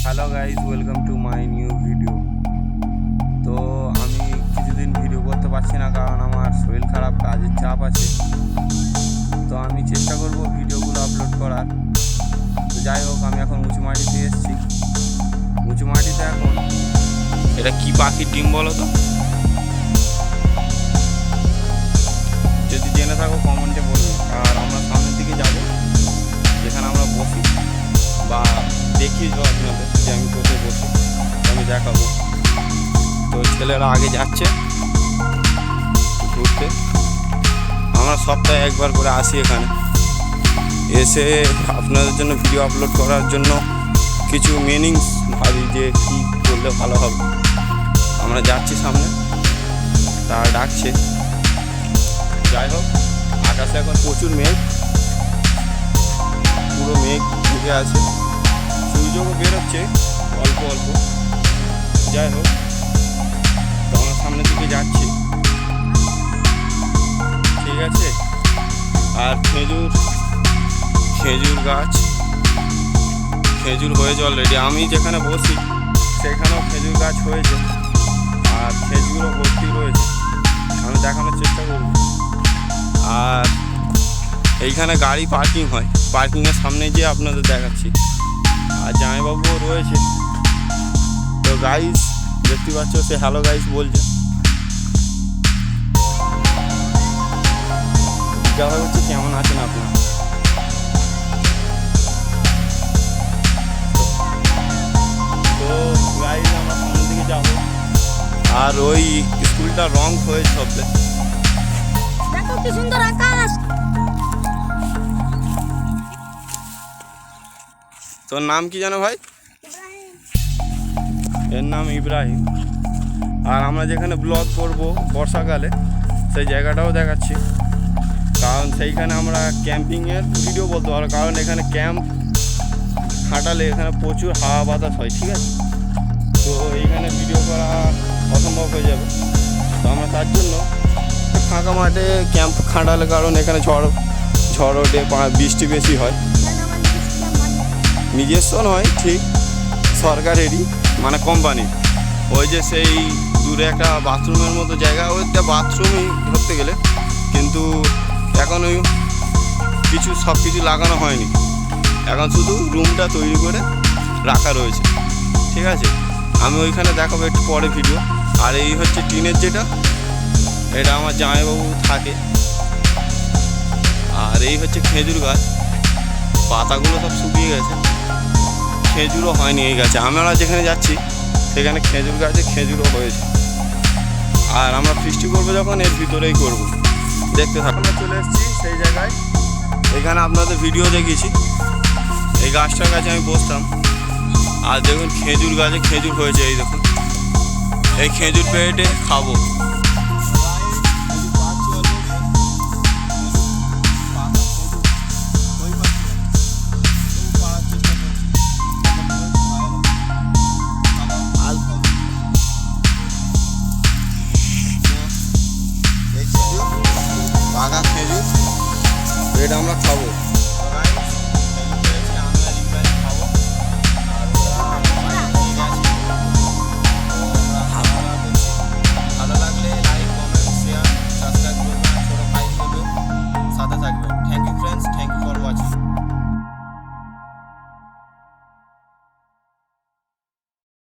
Hello guys, welcome to my new video. তো আমি কিছুদিন ভিডিও করতে পারছি না, কারণ আমার শরীর খারাপ, কাজের চাপ আছে। তো আমি চেষ্টা করব ভিডিওগুলো আপলোড করার। তো যাই হোক, আমি এখন উঁচু মাটিতে এসেছি। উঁচু মাটিতে এখন এটা কি পাখির ডিম বলো তো? যদি জেনে থাকো কমেন্টে বলবে। আর আমরা সামনের দিকে যাব, যেখানে আমরা বসি বা দেখিয়ে যাবো আপনাদের যে আমি কোথায় বসি, আমি দেখাবো। তো ছেলেরা আগে যাচ্ছে ঘুরতে। আমরা সপ্তাহে একবার করে আসি এখানে, এসে আপনাদের জন্য ভিডিও আপলোড করার জন্য কিছু মিনিংস ভাবি যে কী করলে ভালো হবে। আমরা যাচ্ছি সামনে, তারা ডাকছে। যাই হোক, আকাশে এখন প্রচুর মেঘ, পুরো মেঘ ঢুকে আছে, সূর্যও বেরোচ্ছে অল্প অল্প। যাই হোক, তো আমরা সামনের দিকে যাচ্ছি, ঠিক আছে। আর খেজুর গাছ, খেজুর হয়েছে অলরেডি। আমি যেখানে বসি সেখানেও খেজুর গাছ হয়েছে, আর খেজুরও ভর্তি রয়েছে। আমি দেখানোর চেষ্টা করব। আর এইখানে গাড়ি পার্কিং হয়, পার্কিংয়ের সামনে গিয়ে আপনাদের দেখাচ্ছি। আর জামাইবাবুও রয়েছে। তো গাইস দেখতে পাচ্ছ, সে হ্যালো গাইস বলছে। জিজ্ঞাসা হচ্ছে কেমন আছেন আপনারা। তো গাইস আমরা সামনের দিকে যাবো। আর ওই স্কুলটা রং হয়েছে সবতে। দেখো কি সুন্দর আকাশ। তোর নাম কি জানো ভাই? এর নাম ইব্রাহিম। আর আমরা যেখানে ব্লগ করব বর্ষাকালে, সেই জায়গাটাও দেখাচ্ছি। কারণ সেইখানে আমরা ক্যাম্পিংয়ের ভিডিও বলতে পারো, কারণ এখানে ক্যাম্প হাঁটালে এখানে প্রচুর হাওয়া বাতাস হয়, ঠিক আছে। তো এইখানে ভিডিও করা অসম্ভব হয়ে যাবে। তো আমরা তার জন্য ফাঁকা মাঠে ক্যাম্প খাটালে, কারণ এখানে ঝড় ওঠে, বৃষ্টি বেশি হয়। নিজস্ব নয় ঠিক, সরকারেরই, মানে কোম্পানির। ওই যে সেই দূরে একটা বাথরুমের মতো জায়গা, ওইটা বাথরুমই ধরতে গেলে, কিন্তু এখন ওই সব কিছু লাগানো হয়নি। এখন শুধু রুমটা তৈরি করে রাখা রয়েছে, ঠিক আছে। আমি ওইখানে দেখাবো একটু পরে ভিডিও। আর এই হচ্ছে টিনের যেটা, এটা আমার জামাইবাবু থাকে। আর এই হচ্ছে খেজুর গাছ, পাতাগুলো সব শুকিয়ে গেছে, খেজুরও হয়নি এই গাছে। আমরা যেখানে যাচ্ছি সেখানে খেজুর গাছে খেজুরও হয়েছে। আর আমরা ফিস্টি করবো যখন, এর ভিতরেই করব, দেখতে থাকুন। আমরা চলে এসেছি সেই জায়গায়, এখানে আপনাদের ভিডিও দেখিয়েছি। এই গাছটার কাছে আমি বসতাম। আর দেখুন খেজুর গাছে খেজুর হয়েছে, এই দেখুন। এই খেজুর পেড়ে খাবো।